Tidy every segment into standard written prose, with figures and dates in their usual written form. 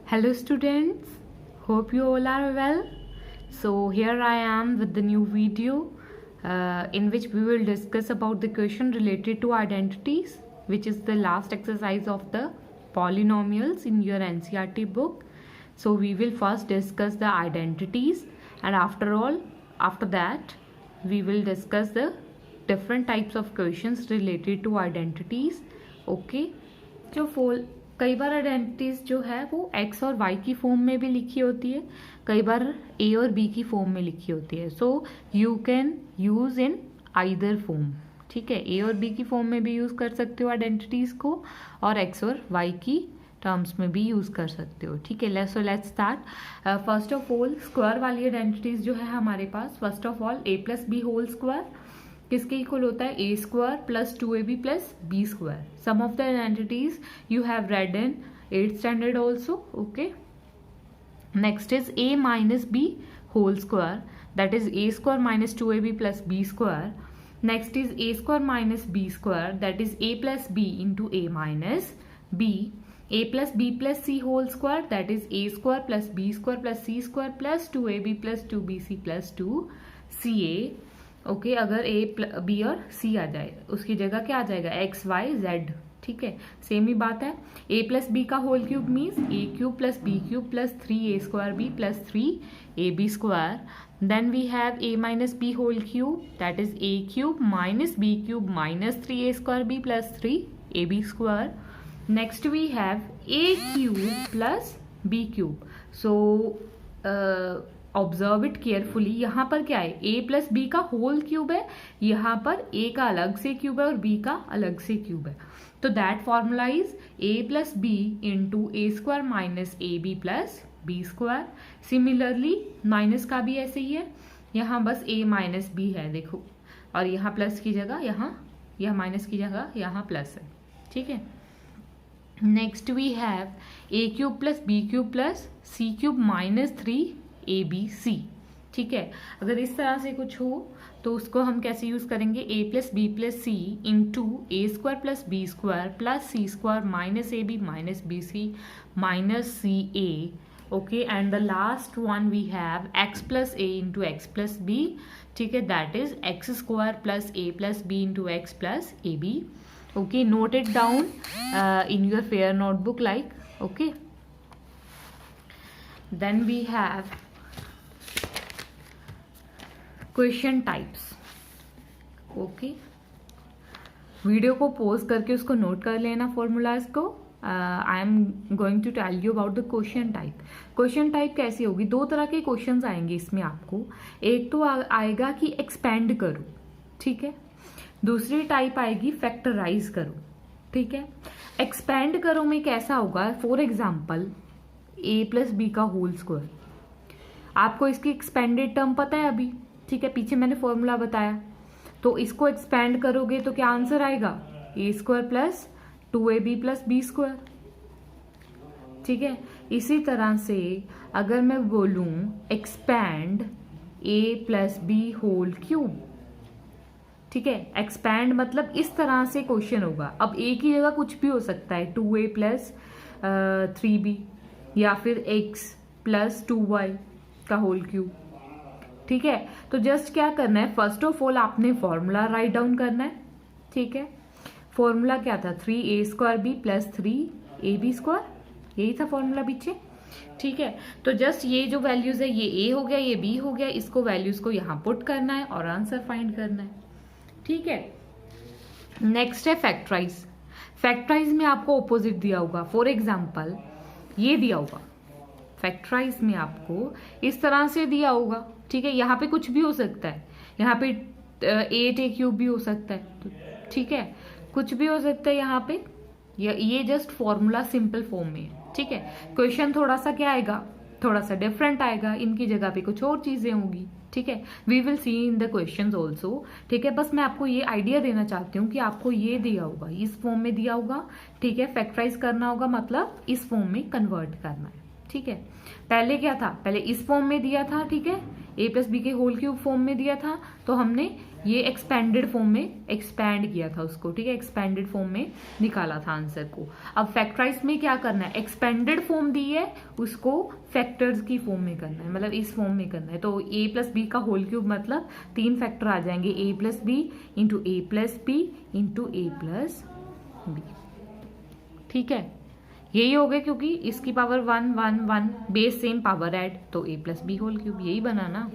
Hello students, hope you all are well. So here I am with the new video in which we will discuss about the question related to identities, which is the last exercise of the polynomials in your NCERT book. So we will first discuss the identities, and after that we will discuss the different types of questions related to identities. Okay, जो कई बार identities जो है वो x और Y की form में भी लिखी होती है, कई बार ए और बी की फॉर्म में लिखी होती है. So you can use in either form. ठीक है, ए और बी की फॉर्म में भी यूज कर सकते हो आइडेंटिटीज को, और एक्स और वाई की टर्म्स में भी यूज कर सकते हो. ठीक है, so let's start. First of all square वाली आइडेंटिटीज जो है हमारे पास, first of all A plus B whole square किसके इक्वल होता है, A square plus 2ab plus B square. Some of the identities you have read in 8th standard also. Okay, next is A minus B whole square, that is A square minus 2ab plus B square. Next is A square minus B square, that is a plus B into a minus b. A plus B plus c whole square, that is A square plus B square plus C square plus 2ab plus 2bc plus 2ca. Okay, अगर a B और सी आ जाए उसकी जगह क्या आ जाएगा, x Y Z. ठीक है, सेम ही बात है. ए प्लस बी का whole cube means a cube plus b cube plus 3a square b plus 3ab square. Then we have a minus B whole cube, that is a cube minus b cube minus 3a square b plus 3ab square. Next we have a cube plus b cube. So observe it carefully. यहाँ पर क्या है, a plus B का whole cube है, यहाँ पर ए का अलग से क्यूब है और बी का अलग से क्यूब है. तो that formula is a plus B into A square minus A b plus B square. Similarly minus का भी ऐसे ही है, यहाँ बस ए माइनस बी है देखो, और यहाँ प्लस की जगह यह माइनस की जगह यहाँ प्लस है. ठीक है, next we have a cube plus b cube plus c cube minus 3abc. ठीक है, अगर इस तरह से कुछ हो तो उसको हम कैसे यूज करेंगे, A plus B plus C into A square plus B square plus C square minus A B minus B C minus C A. Okay, and the last one we have X plus A into x plus B. ठीक है, that is X square plus A plus B into x plus A B. Okay, note it down in your fair notebook like. Okay, then we have question types. Okay, video को pause करके उसको note कर लेना formulas को. I am going to tell you about the question type. Question type कैसी होगी, दो तरह के क्वेश्चंस आएंगे इसमें आपको. एक तो आएगा कि एक्सपेंड करो, ठीक है. दूसरी टाइप आएगी फैक्टराइज करो. ठीक है, एक्सपेंड करो में कैसा होगा, for example a plus B का होल स्क्वायर. आपको इसकी एक्सपेंडेड टर्म पता है अभी. ठीक है, पीछे मैंने फॉर्मूला बताया. तो इसको एक्सपेंड करोगे तो क्या आंसर आएगा, A square plus 2ab plus B square. ठीक है, इसी तरह से अगर मैं बोलूं expand A plus B whole cube. ठीक है, एक्सपैंड मतलब इस तरह से क्वेश्चन होगा. अब ए की जगह कुछ भी हो सकता है, 2a प्लस 3b या फिर x प्लस 2y का होल क्यूब. ठीक है, तो जस्ट क्या करना है, फर्स्ट ऑफ ऑल आपने फॉर्मूला राइट डाउन करना है. ठीक है, फॉर्मूला क्या था, 3a square b plus 3ab square, यही था फॉर्मूला पीछे. ठीक है, तो जस्ट ये जो वैल्यूज है, ये a हो गया, ये b हो गया, इसको वैल्यूज को यहाँ पुट करना है और आंसर फाइंड करना है. ठीक है, नेक्स्ट है फैक्टराइज. फैक्टराइज में आपको ऑपोजिट दिया होगा, फॉर एग्जाम्पल ये दिया होगा. फैक्टराइज में आपको इस तरह से दिया होगा. ठीक है, यहाँ पे कुछ भी हो सकता है, यहाँ पे 8a क्यूब भी हो सकता है. ठीक है, कुछ भी हो सकता है यहाँ पे. ये जस्ट फॉर्मूला सिंपल फॉर्म में है. ठीक है, क्वेश्चन थोड़ा सा क्या आएगा, थोड़ा सा डिफरेंट आएगा, इनकी जगह पे कुछ और चीजें होंगी. ठीक है, we will see in the questions also. ठीक है, बस मैं आपको ये आइडिया देना चाहती हूँ कि आपको ये दिया होगा, इस फॉर्म में दिया होगा. ठीक है, फैक्टराइज करना होगा मतलब इस फॉर्म में कन्वर्ट करना है. ठीक है, पहले क्या था, पहले इस फॉर्म में दिया था. ठीक है, ए प्लस बी के होल क्यूब फॉर्म में दिया था, तो हमने ये एक्सपेंडेड फॉर्म में एक्सपैंड किया था उसको, ठीक है, एक्सपेंडेड फॉर्म में निकाला था आंसर को। अब फैक्टराइज में क्या करना है, एक्सपेंडेड फॉर्म दी है उसको फैक्टर्स की फॉर्म में करना है, मतलब इस फॉर्म में करना है। तो ए प्लस बी का होल क्यूब मतलब 3 फैक्टर आ जाएंगे, ए प्लस बी इंटू ए प्लस बी इंटू ए प्लस बी, ठीक है, यही हो गया, क्योंकि इसकी power 1 1 1 base same power add, तो A plus B whole cube, यही बना ना,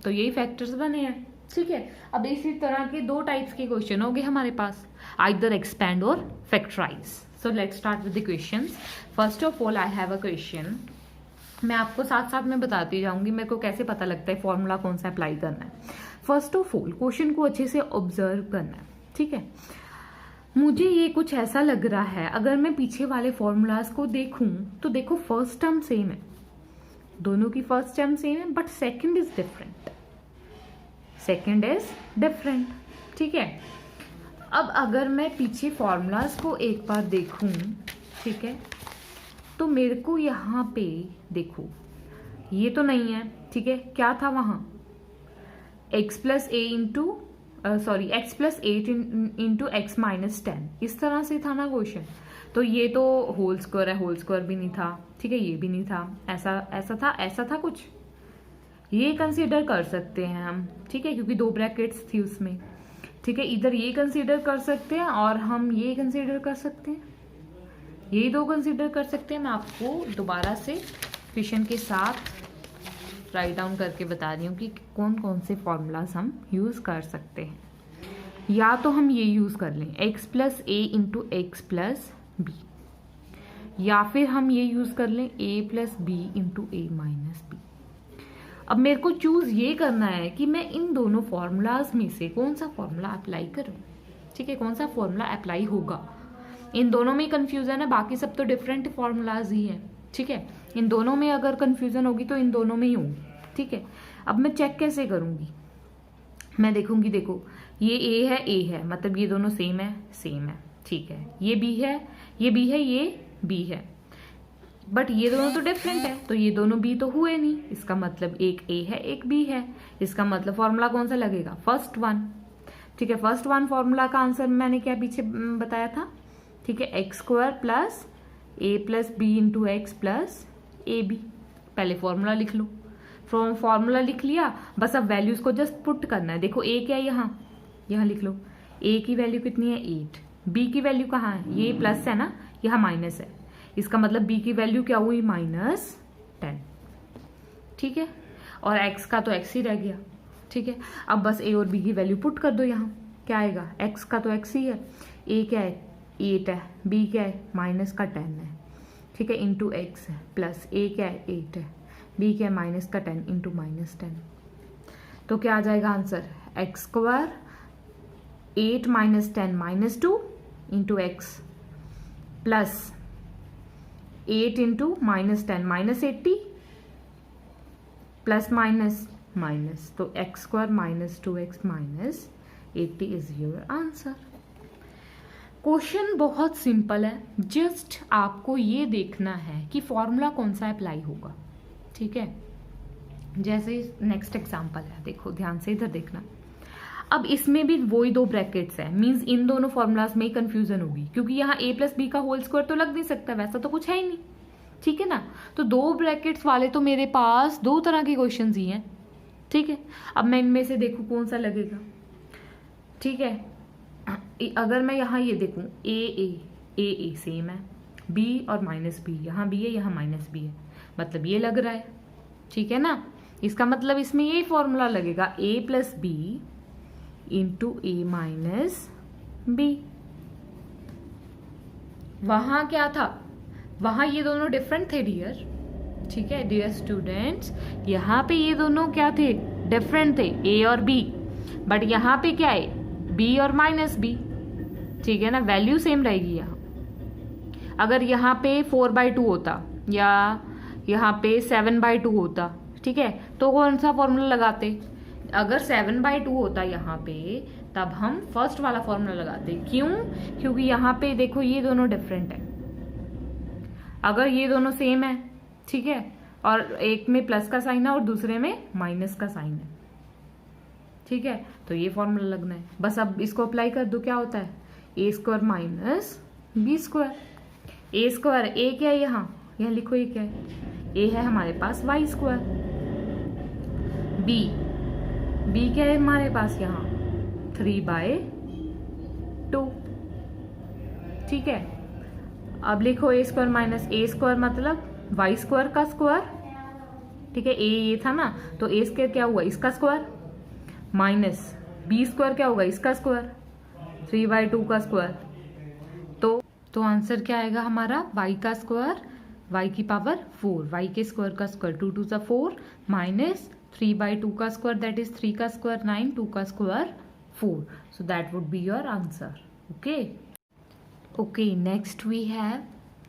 तो यही फैक्टर्स बने हैं, ठीक है। अब इसी तरह के 2 टाइप्स के क्वेश्चन हो गए हमारे पास, आइदर एक्सपैंड और factorise. So let's start with the questions. First of all I have a question, मैं आपको साथ साथ में बताती जाऊंगी मेरे को कैसे पता लगता है फॉर्मूला कौन सा अप्लाई करना है। फर्स्ट ऑफ ऑल क्वेश्चन को अच्छे से ऑब्जर्व करना है, ठीक है। मुझे ये कुछ ऐसा लग रहा है, अगर मैं पीछे वाले फॉर्मूलाज को देखूं तो देखो फर्स्ट टर्म सेम है, दोनों की फर्स्ट टर्म सेम है, बट सेकंड इज डिफरेंट, ठीक है। अब अगर मैं पीछे फॉर्मूलाज को एक बार देखूं, ठीक है, तो मेरे को यहाँ पे देखो ये तो नहीं है, ठीक है, क्या था वहां x प्लस ए into x plus 8 into X minus 10, इस तरह से था ना क्वेश्चन। तो ये तो होल स्क्वायर है, होल स्क्वायर भी नहीं था, ठीक है, ये भी नहीं था, ऐसा था कुछ, ये कंसीडर कर सकते हैं हम, ठीक है, क्योंकि 2 ब्रैकेट्स थी उसमें, ठीक है, इधर ये कंसीडर कर सकते हैं और हम ये कंसीडर कर सकते हैं, यही 2 कंसीडर कर सकते हैं। मैं आपको दोबारा से क्वेश्चन के साथ राइट डाउन करके बता रही हूँ कि कौन कौन से फॉर्मूलाज हम यूज कर सकते हैं। या तो हम ये यूज कर लें x प्लस ए इंटू एक्स प्लस बी, या फिर हम ये यूज कर लें a plus B into a minus b. अब मेरे को चूज ये करना है कि मैं इन दोनों फॉर्मूलाज में से कौन सा फॉर्मूला अप्लाई करूँ, ठीक है, कौन सा फॉर्मूला अप्लाई होगा। इन दोनों में कंफ्यूजन है, बाकी सब तो डिफरेंट फॉर्मूलाज ही हैं, ठीक है, इन दोनों में अगर कंफ्यूजन होगी तो इन दोनों में ही होगी, ठीक है। अब मैं चेक कैसे करूंगी, मैं देखूंगी, देखो ये ए है मतलब ये दोनों सेम है, ठीक है, ये बी है, ये बी है, बट ये दोनों तो डिफरेंट है, तो ये दोनों बी तो हुए नहीं, इसका मतलब एक ए है एक बी है, इसका मतलब फॉर्मूला कौन सा लगेगा, फर्स्ट वन, ठीक है। फर्स्ट वन फॉर्मूला का आंसर मैंने क्या पीछे बताया था, ठीक है, एक्स स्क्वायर प्लस ए plus B into x plus ए बी। पहले फॉर्मूला लिख लो, फॉर्मूला लिख लिया, बस अब वैल्यूज को जस्ट पुट करना है। देखो ए क्या है, यहाँ लिख लो, ए की वैल्यू कितनी है 8, बी की वैल्यू कहाँ है, ये प्लस है ना, यहाँ माइनस है, इसका मतलब बी की वैल्यू क्या हुई -10, ठीक है, और एक्स का तो एक्स ही रह गया, ठीक है। अब बस ए और बी की वैल्यू पुट कर दो, यहाँ क्या आएगा, एक्स का तो एक्स ही है, ए क्या है 8 है, बी क्या है -10 है, ठीक है, इंटू एक्स है, प्लस ए क्या है 8 है, बी क्या है -10 इंटू -10, तो क्या आ जाएगा answer, X square 8 - 10 -2 into x plus 8 into -10 -80 plus minus, तो X square -2x -80 is your answer. Question बहुत सिंपल है, जस्ट आपको ये देखना है कि फॉर्मूला कौन सा अप्लाई होगा, ठीक है। जैसे नेक्स्ट एग्जांपल है, देखो ध्यान से इधर देखना। अब इसमें भी वही 2 ब्रैकेट्स है, मींस इन दोनों फॉर्मूलाज में ही कंफ्यूजन होगी, क्योंकि यहाँ a प्लस बी का होल स्क्वायर तो लग नहीं सकता, वैसा तो कुछ है ही नहीं, ठीक है ना। तो 2 ब्रैकेट्स वाले तो मेरे पास 2 तरह के क्वेश्चन ही हैं, ठीक है। अब मैं इनमें से देखूँ कौन सा लगेगा, ठीक है। अगर मैं यहाँ ये देखूँ ए सेम है, बी और -b, यहाँ बी है यहाँ -b है, मतलब ये लग रहा है, ठीक है ना। इसका मतलब इसमें ये फॉर्मूला लगेगा a plus B into a minus b. वहां क्या था, वहां ये दोनों डिफरेंट थे डियर, ठीक है डियर स्टूडेंट्स, यहाँ पे ये दोनों क्या थे, डिफरेंट थे, a और b, बट यहाँ पे क्या है b और -b, ठीक है ना, वैल्यू सेम रहेगी। यहाँ अगर यहाँ पे 4/2 होता या यहाँ पे 7/2 होता, ठीक है, तो कौन सा फॉर्मूला लगाते, अगर 7/2 होता यहाँ पे तब हम फर्स्ट वाला फॉर्मूला लगाते, क्यों, क्योंकि यहाँ पे देखो ये दोनों डिफरेंट है, अगर ये दोनों सेम है, ठीक है, और एक में प्लस का साइन है और दूसरे में माइनस का साइन है, ठीक है। तो ये फॉर्मूला लगना है बस। अब इसको अप्लाई कर दो, क्या होता है A square minus B square. A square ए क्या है, यहाँ लिखो ये क्या है, ए है हमारे पास वाई स्क्वायर, बी क्या है हमारे पास यहाँ 3/2, ठीक है। अब लिखो ए स्क्वायर माइनस ए स्क्वायर मतलब वाई स्क्वायर का स्क्वायर, ठीक है। ये था ना, तो ए स्क्वायर क्या हुआ इसका स्क्वायर, माइनस बी स्क्वायर क्या होगा इसका स्क्वायर 3/2 का स्क्वायर। तो आंसर क्या आएगा हमारा y का स्क्वायर, y की पावर 4, y के स्क्वायर का स्क्वायर 2 2 4 माइनस 3/2 का स्क्वायर दैट इज 3 का स्क्वायर 9, 2 का square 4. So that would be your answer. Okay, next we have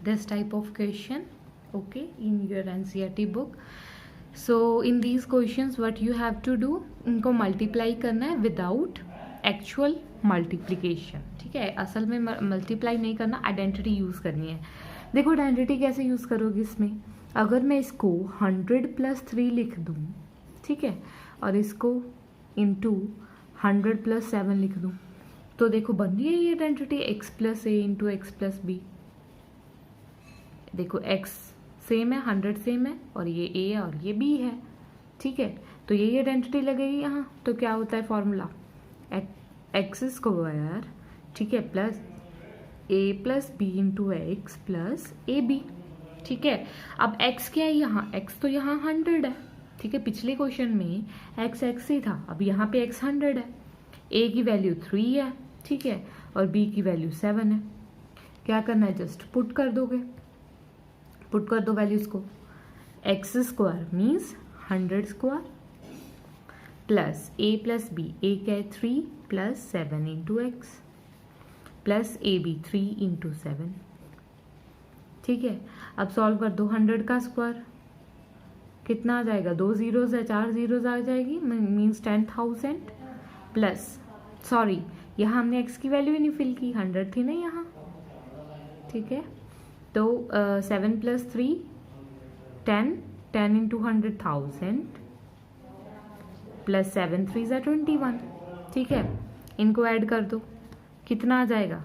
this type of question, okay, in your NCERT book. So in these questions what you have to do, इनको multiply करना है without actual multiplication, ठीक है। असल में multiply नहीं करना, identity use करनी है। देखो आइडेंटिटी कैसे यूज़ करोगे इसमें, अगर मैं इसको 100 + 3 लिख दूँ, ठीक है, और इसको इंटू 100 + 7 लिख दूँ, तो देखो बन रही है ये identity x + a into x + b। देखो x सेम है, 100 सेम है, और ये a है और ये b है, ठीक है। तो यही आइडेंटिटी लगेगी यहाँ। तो क्या होता है फॉर्मूला, x स्क्वायर, ठीक है, plus a + b into x plus A b, ठीक है। अब x क्या है यहाँ, x तो यहाँ 100 है, ठीक है। पिछले क्वेश्चन में x ही था, अब यहाँ पे x 100 है, a की वैल्यू 3 है, ठीक है, और b की वैल्यू 7 है। क्या करना है, जस्ट पुट कर दोगे, पुट कर दो वैल्यूज को। x square means 100 square plus a + b, a क्या है 3 + 7 इंटू एक्स प्लस ए बी 3 इंटू 7, ठीक है। अब सॉल्व कर दो, 100 का स्क्वायर कितना आ जाएगा, 2 जीरोज है, 4 जीरोज आ जाएगी, मीन्स 10,000 प्लस, सॉरी यहाँ हमने x की वैल्यू ही नहीं फिल की, 100 थी ना यहाँ, ठीक है। तो 7 + 3 10 इंटू 100,000 प्लस 7 3 = 21, ठीक है। इनको ऐड कर दो, कितना आ जाएगा,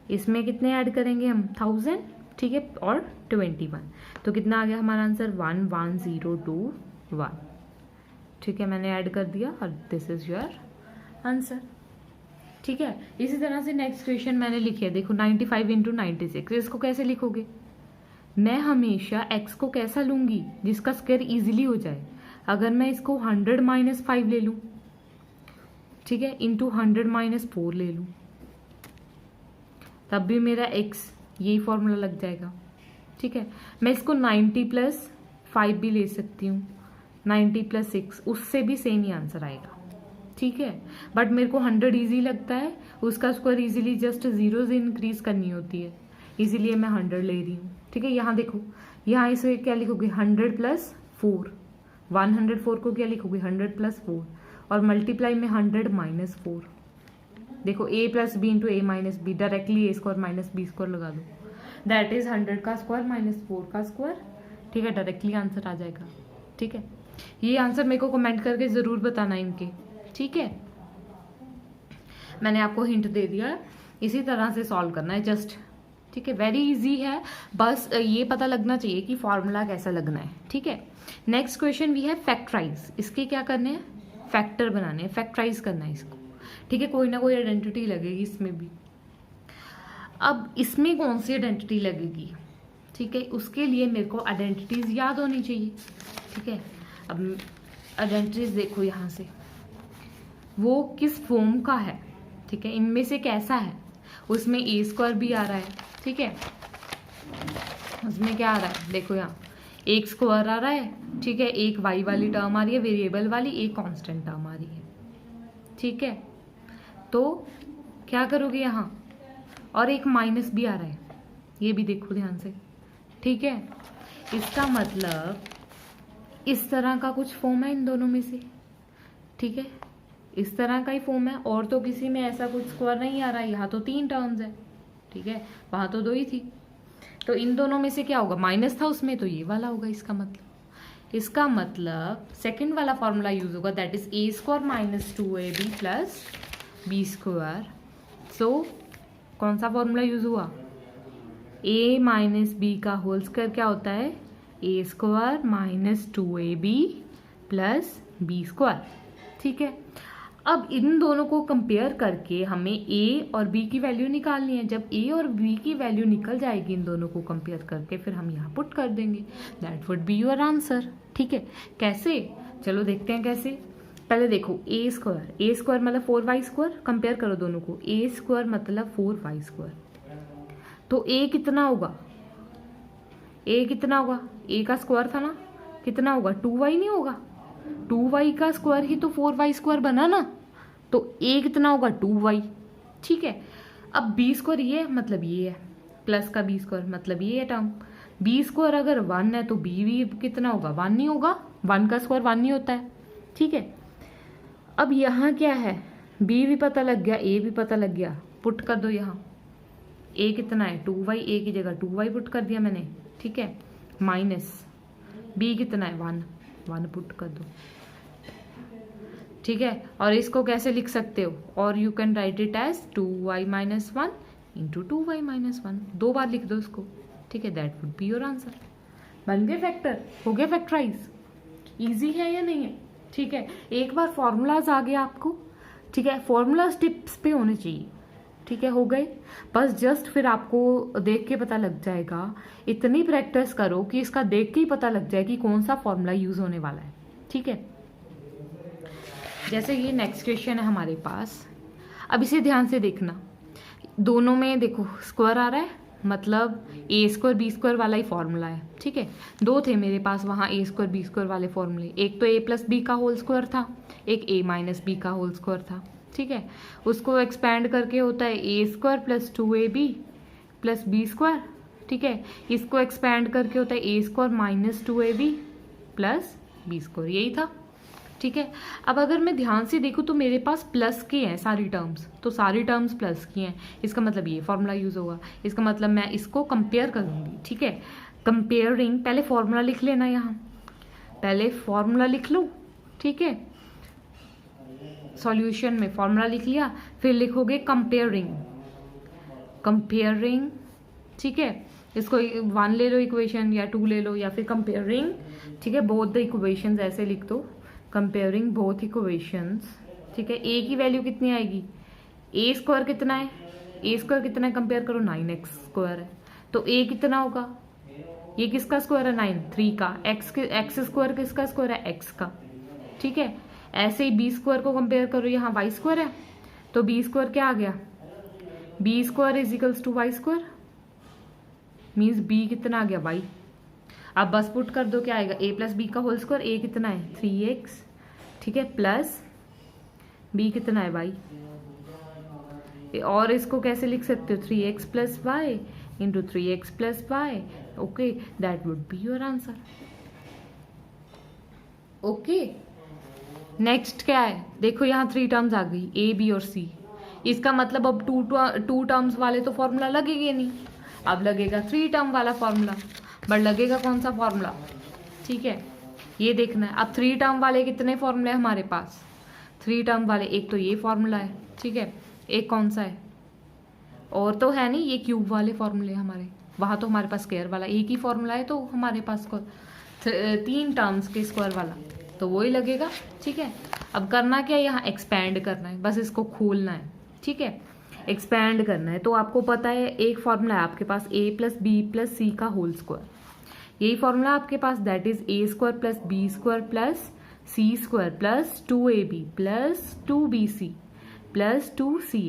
इसमें कितने ऐड करेंगे हम 1000, ठीक है, और 21, तो कितना आ गया हमारा आंसर 11021, ठीक है। मैंने ऐड कर दिया और दिस इज योर आंसर, ठीक है। इसी तरह से नेक्स्ट क्वेश्चन मैंने लिखी है, देखो 95 इंटू 96, इसको कैसे लिखोगे, मैं हमेशा x को कैसा लूंगी जिसका स्क्वायर इजीली हो जाए। अगर मैं इसको 100 - 5 ले लूँ, ठीक है, इंटू 100 - 4 ले लूँ, तब भी मेरा x यही फॉर्मूला लग जाएगा, ठीक है। मैं इसको 90 + 5 भी ले सकती हूँ, 90 + 6, उससे भी सेम ही आंसर आएगा, ठीक है। बट मेरे को 100 ईजी लगता है, उसका square easily just zeros increase करनी होती है, इसीलिए मैं 100 ले रही हूँ, ठीक है। यहाँ देखो, यहाँ इसे क्या लिखोगे 100 + 4, 104 को क्या लिखोगे 100 + 4, और मल्टीप्लाई में 100 - 4, देखो a + b into a - b, directly a square minus b square लगा दो, दैट इज 100 का स्क्वायर माइनस 4 का स्क्वायर, ठीक है, डायरेक्टली आंसर आ जाएगा, ठीक है। ये आंसर मेरे को कमेंट करके ज़रूर बताना इनके, ठीक है। मैंने आपको हिंट दे दिया, इसी तरह से सॉल्व करना है जस्ट, ठीक है। वेरी इजी है, बस ये पता लगना चाहिए कि फॉर्मूला कैसा लगना है, ठीक है। नेक्स्ट क्वेश्चन वी है फैक्टराइज, इसके क्या करने हैं, फैक्टर बनाने हैं, फैक्टराइज करना है इसको, ठीक है। कोई ना कोई आइडेंटिटी लगेगी इसमें भी। अब इसमें कौन सी आइडेंटिटी लगेगी, ठीक है, उसके लिए मेरे को आइडेंटिटीज याद होनी चाहिए, ठीक है। अब आइडेंटिटीज देखो यहाँ से, वो किस फॉर्म का है, ठीक है, इनमें से कैसा है, उसमें a स्क्वायर भी आ रहा है, ठीक है, उसमें क्या आ रहा है, देखो यहाँ एक स्क्वायर आ रहा है, ठीक है, एक y वाली टर्म आ रही है वेरिएबल वाली, एक कांस्टेंट टर्म आ रही है, ठीक है। तो क्या करोगे यहाँ, और एक माइनस भी आ रहा है, ये भी देखो ध्यान से, ठीक है। इसका मतलब इस तरह का कुछ फॉर्म है इन दोनों में से, ठीक है, इस तरह का ही फॉर्म है, और तो किसी में ऐसा कुछ स्क्वायर नहीं आ रहा है, यहाँ तो 3 टर्म्स है, ठीक है, वहाँ तो 2 ही थी। तो इन दोनों में से क्या होगा, माइनस था उसमें तो ये वाला होगा। इसका मतलब सेकंड वाला फॉर्मूला यूज होगा, that is A square minus 2ab plus B square. So कौन सा फॉर्मूला यूज हुआ, a माइनस बी का होल स्क्वायर क्या होता है, A square minus 2ab plus B square. ठीक है, अब इन दोनों को कंपेयर करके हमें a और b की वैल्यू निकालनी है। जब a और b की वैल्यू निकल जाएगी इन दोनों को कंपेयर करके, फिर हम यहाँ पुट कर देंगे, that would be your answer. ठीक है, कैसे, चलो देखते हैं कैसे। पहले देखो ए स्क्वायर मतलब 4y स्क्वायर, कंपेयर करो दोनों को, ए स्क्वायर मतलब 4y स्क्वायर, तो a कितना होगा, a का स्क्वायर था ना, कितना होगा 2y नहीं होगा, 2y का स्क्वायर ही तो 4y स्क्वायर बना ना, तो a कितना होगा 2y। ठीक है, अब b स्क्वायर ये मतलब ये है, प्लस का b स्क्वायर मतलब ये है टर्म, b स्क्वायर अगर 1 है तो b भी कितना होगा 1 नहीं होगा, 1 का स्क्वायर 1 नहीं होता है। ठीक है, अब यहाँ क्या है, b भी पता लग गया, a भी पता लग गया, पुट कर दो यहाँ, a कितना है 2y, a की जगह 2y पुट कर दिया मैंने। ठीक है, माइनस b कितना है 1 पुट कर दो। ठीक है, और इसको कैसे लिख सकते हो, और you can write it as 2y minus 1 into 2y minus 1, 2 बार लिख दो इसको। ठीक है, that would be your answer. बन गए फैक्टर, हो गया फैक्टराइज, इजी है या नहीं है। ठीक है, एक बार फॉर्मूलाज आ गया आपको। ठीक है, फॉर्मूलाज टिप्स पे होने चाहिए। ठीक है, हो गए, बस जस्ट फिर आपको देख के पता लग जाएगा, इतनी प्रैक्टिस करो कि इसका देख के ही पता लग जाए कि कौन सा फॉर्मूला यूज होने वाला है। ठीक है, जैसे ये नेक्स्ट क्वेश्चन है हमारे पास, अब इसे ध्यान से देखना, दोनों में देखो स्क्वायर आ रहा है, मतलब ए स्क्वायर बी स्क्वायर वाला ही फॉर्मूला है। ठीक है, दो थे मेरे पास वहाँ ए स्क्वायर बी स्क्वायर वाले फॉर्मूले, एक तो ए प्लस बी का होल स्क्वायर था, एक ए माइनस बी का होल स्क्वायर था। ठीक है, उसको एक्सपैंड करके होता है A square plus 2ab plus B square. ठीक है, इसको एक्सपैंड करके होता है A square minus 2ab plus B square, यही था। ठीक है, अब अगर मैं ध्यान से देखूँ तो मेरे पास प्लस के हैं सारी टर्म्स, तो सारी टर्म्स प्लस की हैं, इसका मतलब ये फॉर्मूला यूज होगा। इसका मतलब मैं इसको कंपेयर करूँगी। ठीक है, कंपेयरिंग, पहले फॉर्मूला लिख लेना, यहाँ पहले फॉर्मूला लिख लो। ठीक है, सॉल्यूशन में फॉर्मूला लिख लिया, फिर लिखोगे कंपेयरिंग। ठीक है, इसको 1 ले लो इक्वेशन, या 2 ले लो, या फिर कंपेयरिंग। ठीक है, बोथ द इक्वेशंस ऐसे लिख दो, कंपेयरिंग बोथ इक्वेशंस। ठीक है, ए की वैल्यू कितनी आएगी, ए स्क्वायर कितना है, कंपेयर करो 9x स्क्वायर है, तो ए कितना होगा, ये किसका स्क्वायर है 9, 3 का, एक्स स्क्वायर किसका स्क्वायर है, x का। ठीक है, ऐसे ही बी स्क्वायर को कंपेयर करो, यहाँ वाई स्क्वायर है, तो बी स्क्वायर क्या आ गया, b square is equals to y square, means b कितना आ गया वाई। अब बस पुट कर दो, क्या आएगा a प्लस बी का होल स्क्वायर, a कितना है 3x। ठीक है, प्लस b कितना है y, और इसको कैसे लिख सकते हो 3x plus y into 3x plus y. Okay, that would be your answer. Okay, next क्या है, देखो यहाँ 3 टर्म्स आ गई a b और c, इसका मतलब अब 2 टर्म्स वाले तो फॉर्मूला लगेगा नहीं, अब लगेगा 3 टर्म वाला फॉर्मूला। बट लगेगा कौन सा फॉर्मूला, ठीक है, ये देखना है। अब 3 टर्म वाले कितने फॉर्मूले हैं हमारे पास, 3 टर्म वाले, एक तो ये फॉर्मूला है। ठीक है, एक कौन सा है, और तो है नहीं, ये क्यूब वाले फॉर्मूले हमारे, वहाँ तो हमारे पास स्क्वायर वाला एक ही फॉर्मूला है, तो हमारे पास 3 टर्म्स के स्क्वायर वाला, तो वही लगेगा। ठीक है, अब करना क्या है, यहाँ एक्सपैंड करना है, बस इसको खोलना है। ठीक है, एक्सपैंड करना है, तो आपको पता है एक फॉर्मूला है आपके पास a प्लस बी प्लस सी का होल स्क्वायर, यही फॉर्मूला आपके पास, that is a square plus B square plus C square plus 2ab plus 2bc plus 2ca।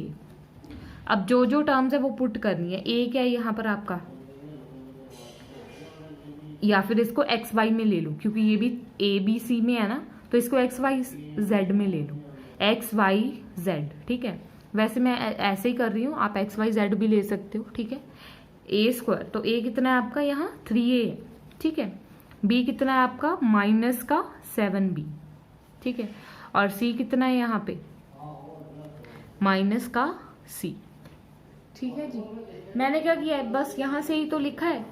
अब जो जो टर्म्स है वो पुट करनी है। a क्या है यहाँ पर आपका, या फिर इसको एक्स वाई में ले लो, क्योंकि ये भी a b c में है ना, तो इसको एक्स वाई जेड में ले लो, एक्स वाई जेड। ठीक है, वैसे मैं ऐसे ही कर रही हूँ, आप एक्स वाई जेड भी ले सकते हो। ठीक है, a स्क्वायर, तो a कितना है आपका यहाँ 3a है। ठीक है, b कितना है आपका माइनस का 7b। ठीक है, और c कितना है यहाँ पे माइनस का c। ठीक है जी, मैंने क्या किया है, बस यहाँ से ही तो लिखा है,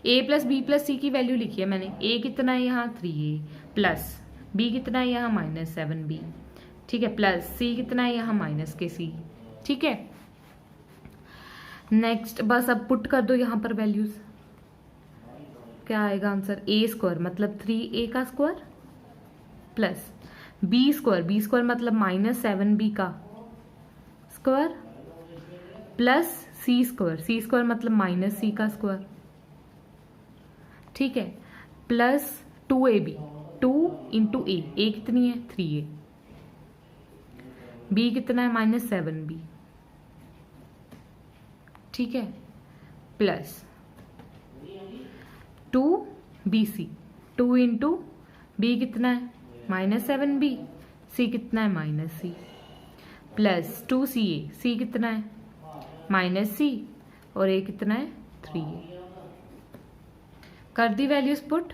ए प्लस बी प्लस सी की वैल्यू लिखी है मैंने। ए कितना है यहाँ 3a प्लस बी कितना है यहाँ -7b, ठीक है, प्लस सी कितना है यहाँ -k, ठीक है। नेक्स्ट बस अब पुट कर दो यहाँ पर वैल्यूज, क्या आएगा आंसर, ए स्क्वायर मतलब 3a का स्क्वायर प्लस बी स्क्वायर मतलब -7b का स्क्वायर प्लस सी स्क्वायर मतलब -c का स्क्वायर, ठीक है, प्लस 2ab 2 इंटू ए कितनी है 3a, b कितना है -7b, ठीक है, प्लस 2bc 2 इंटू बी कितना है -7b, सी कितना है -c, प्लस 2ca सी कितना है -c और a कितना है 3a। कर दी वैल्यूज पुट,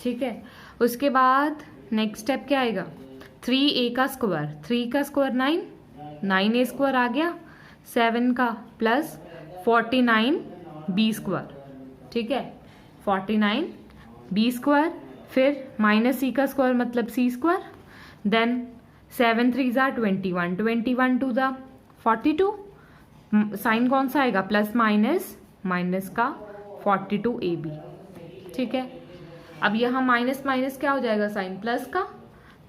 ठीक है। उसके बाद नेक्स्ट स्टेप क्या आएगा, 3a का स्क्वायर 3 का स्क्वायर 9a स्क्वायर आ गया 7 का प्लस 49b स्क्वायर, ठीक है, 49b स्क्वायर, फिर -c का स्क्वायर मतलब c स्क्वायर, देन 7 3 ज़ा 21 21 2 ज़ा 42, साइन कौन सा आएगा प्लस माइनस का 42ab, ठीक है। अब यहाँ माइनस क्या हो जाएगा साइन प्लस का,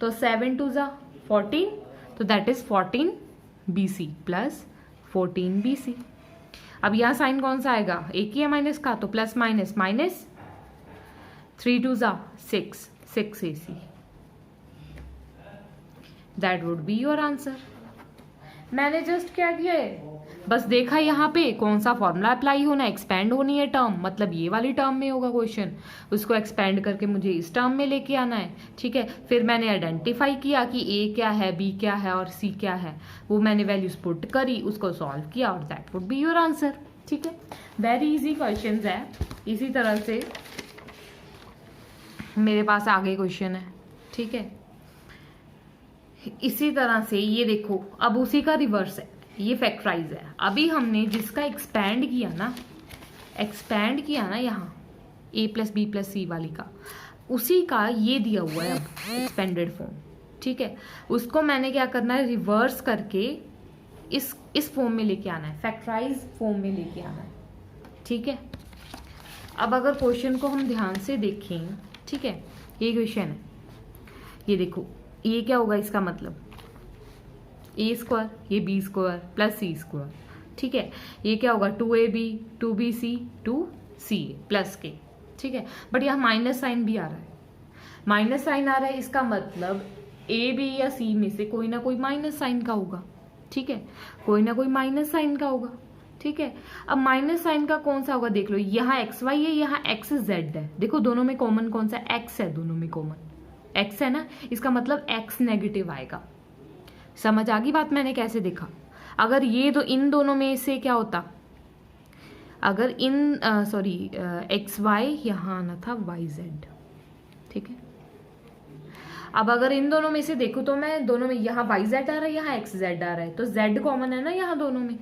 तो 7 2 ज़ा 14, तो that is 14bc plus 14bc। अब यहाँ साइन कौन सा आएगा, एक ही है माइनस का, तो प्लस माइनस 3 2 ज़ा 6ac, that would be your answer. मैंने जस्ट क्या किया है, बस देखा यहाँ पे कौन सा फॉर्मूला अप्लाई होना है, एक्सपेंड होनी है टर्म, मतलब ये वाली टर्म में होगा क्वेश्चन, उसको एक्सपेंड करके मुझे इस टर्म में लेके आना है, ठीक है। फिर मैंने आइडेंटिफाई किया कि ए क्या है, बी क्या है और सी क्या है, वो मैंने वैल्यूज पुट करी, उसको सॉल्व किया और that would be your answer, ठीक है। वेरी इजी क्वेश्चन है। इसी तरह से मेरे पास आगे क्वेश्चन है, ठीक है। इसी तरह से ये देखो, अब उसी का रिवर्स है, ये फैक्टराइज है। अभी हमने जिसका एक्सपैंड किया ना यहाँ a प्लस बी प्लस सी वाली का, उसी का ये दिया हुआ है अब एक्सपेंडेड फॉर्म, ठीक है। उसको मैंने क्या करना है, रिवर्स करके इस फॉर्म में लेके आना है, फैक्टराइज फॉर्म में लेके आना है, ठीक है। अब अगर क्वेश्चन को हम ध्यान से देखें, ठीक है, ये क्वेश्चन है, ये देखो, ये क्या होगा, इसका मतलब ए स्क्वायर, ये बी स्क्वायर प्लस सी स्क्वायर, ठीक है। ये क्या होगा 2ab 2bc 2ca प्लस के, ठीक है। बट यहाँ माइनस साइन भी आ रहा है, माइनस साइन आ रहा है, इसका मतलब ए बी या सी में से कोई ना कोई माइनस साइन का होगा, ठीक है, कोई ना कोई माइनस साइन का होगा, ठीक है। अब माइनस साइन का कौन सा होगा देख लो, यहाँ एक्स वाई है, यहाँ एक्स जेड है, देखो दोनों में कॉमन कौन सा, एक्स है, दोनों में कॉमन एक्स है ना, इसका मतलब एक्स नेगेटिव आएगा। समझ आ गई बात, मैंने कैसे देखा। अगर ये दो इन दोनों में से क्या होता, अगर इन एक्स वाई यहाँ आना था वाई जेड, ठीक है। अब अगर इन दोनों में से देखो तो मैं दोनों में, यहाँ वाई जेड आ रहा है, यहाँ एक्स जेड आ रहा है, तो जेड कॉमन है ना यहाँ दोनों में,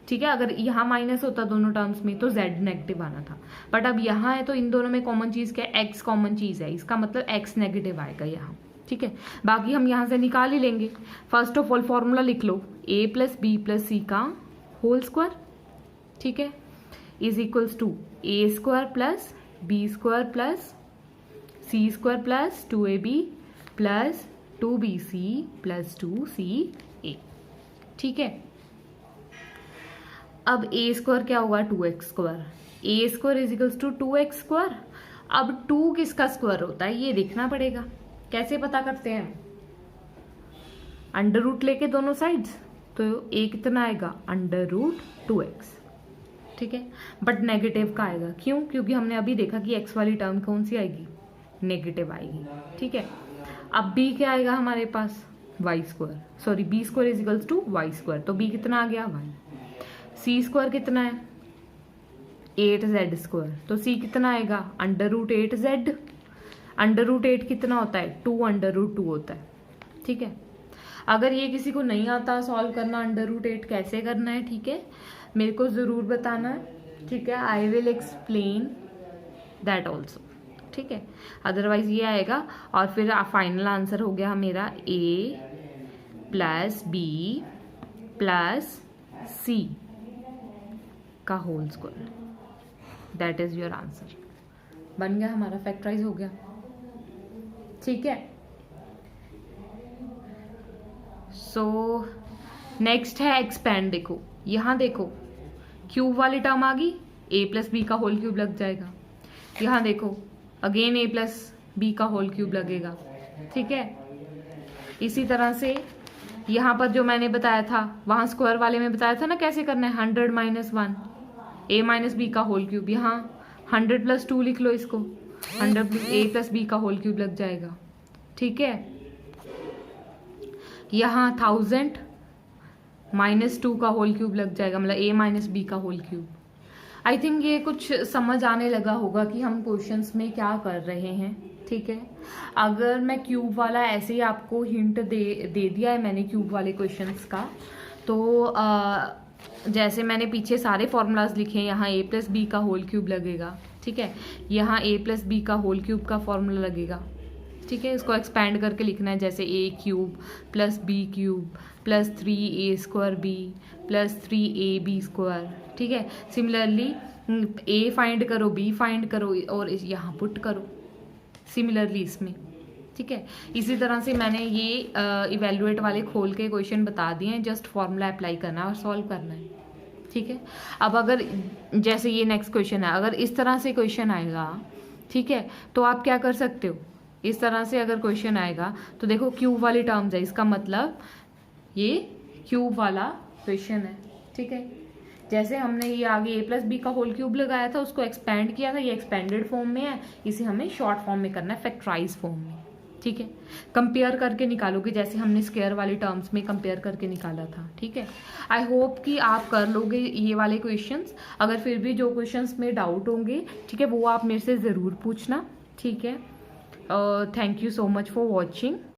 ठीक है। अगर यहाँ माइनस होता दोनों टर्म्स में तो जेड नेगेटिव आना था, बट अब यहाँ है तो इन दोनों में कॉमन चीज क्या है, एक्स कॉमन चीज है, इसका मतलब एक्स नेगेटिव आएगा यहाँ, ठीक है। बाकी हम यहाँ से निकाल ही लेंगे। फर्स्ट ऑफ ऑल फॉर्मूला लिख लो, a प्लस बी प्लस सी का होल स्क्वायर, ठीक है, is equals to a square plus B square plus C square plus 2ab plus 2bc plus 2ca, ठीक है। अब a स्क्वायर क्या होगा 2x square, a square is equals to 2x square. अब 2 किसका स्क्वायर होता है ये देखना पड़ेगा, कैसे पता करते हैं, अंडर रूट लेके दोनों साइड्स, तो a कितना आएगा √2x, ठीक है। बट नेगेटिव का आएगा, क्यों, क्योंकि हमने अभी देखा कि x वाली टर्म कौन सी आएगी, नेगेटिव आएगी, ठीक है। अब b क्या आएगा हमारे पास b square is equals to y square, तो b कितना आ गया y, c स्क्वायर कितना है 8z स्क्वायर, तो c कितना आएगा √8z, √8 कितना होता है 2 होता है, ठीक है। अगर ये किसी को नहीं आता सॉल्व करना √8 कैसे करना है, ठीक है, मेरे को जरूर बताना है, ठीक है, I will explain that also, ठीक है। अदरवाइज ये आएगा और फिर फाइनल आंसर हो गया मेरा a प्लस बी प्लस सी का whole square, that is your answer. बन गया हमारा, फैक्टराइज हो गया, ठीक है। सो नेक्स्ट है एक्सपेंड। देखो यहाँ देखो क्यूब वाली टर्म आ गई, a प्लस बी का होल क्यूब लग जाएगा। यहाँ देखो अगेन a प्लस बी का होल क्यूब लगेगा, ठीक है। इसी तरह से यहाँ पर जो मैंने बताया था, वहाँ स्क्वायर वाले में बताया था ना कैसे करना है, 100 माइनस 1 a माइनस बी का होल क्यूब। यहाँ 100 प्लस 2 लिख लो इसको, 100 प्लस a प्लस बी का होल क्यूब लग जाएगा, ठीक है। यहाँ 1000 माइनस 2 का होल क्यूब लग जाएगा, मतलब a माइनस बी का होल क्यूब। आई थिंक ये कुछ समझ आने लगा होगा कि हम क्वेश्चंस में क्या कर रहे हैं, ठीक है। अगर मैं क्यूब वाला ऐसे ही आपको हिंट दे दिया है मैंने क्यूब वाले क्वेश्चंस का, तो जैसे मैंने पीछे सारे फॉर्मूलाज लिखे हैं, यहाँ a प्लस बी का होल क्यूब लगेगा, ठीक है। यहाँ a प्लस बी का होल क्यूब का फॉर्मूला लगेगा, ठीक है। इसको एक्सपैंड करके लिखना है, जैसे a cube plus b cube plus 3a square b plus 3ab square, ठीक है। सिमिलरली a फाइंड करो, b फाइंड करो और यहाँ पुट करो सिमिलरली इसमें, ठीक है। इसी तरह से मैंने ये इवेल्युएट वाले खोल के क्वेश्चन बता दिए हैं, जस्ट फॉर्मूला अप्लाई करना है और सॉल्व करना है, ठीक है। अब अगर जैसे ये नेक्स्ट क्वेश्चन है, अगर इस तरह से क्वेश्चन आएगा, ठीक है, तो आप क्या कर सकते हो, इस तरह से अगर क्वेश्चन आएगा तो देखो क्यूब वाली टर्म्स है, इसका मतलब ये क्यूब वाला क्वेश्चन है, ठीक है। जैसे हमने ये आगे a प्लस बी का होल क्यूब लगाया था, उसको एक्सपेंड किया था, ये एक्सपेंडेड फॉर्म में है, इसे हमें शॉर्ट फॉर्म में करना है, फैक्टराइज फॉर्म में, ठीक है। कंपेयर करके निकालोगे, जैसे हमने स्क्वायर वाली टर्म्स में कंपेयर करके निकाला था, ठीक है। आई होप कि आप कर लोगे ये वाले क्वेश्चंस। अगर फिर भी जो क्वेश्चंस में डाउट होंगे, ठीक है, वो आप मेरे से ज़रूर पूछना, ठीक है। Thank you so much for watching.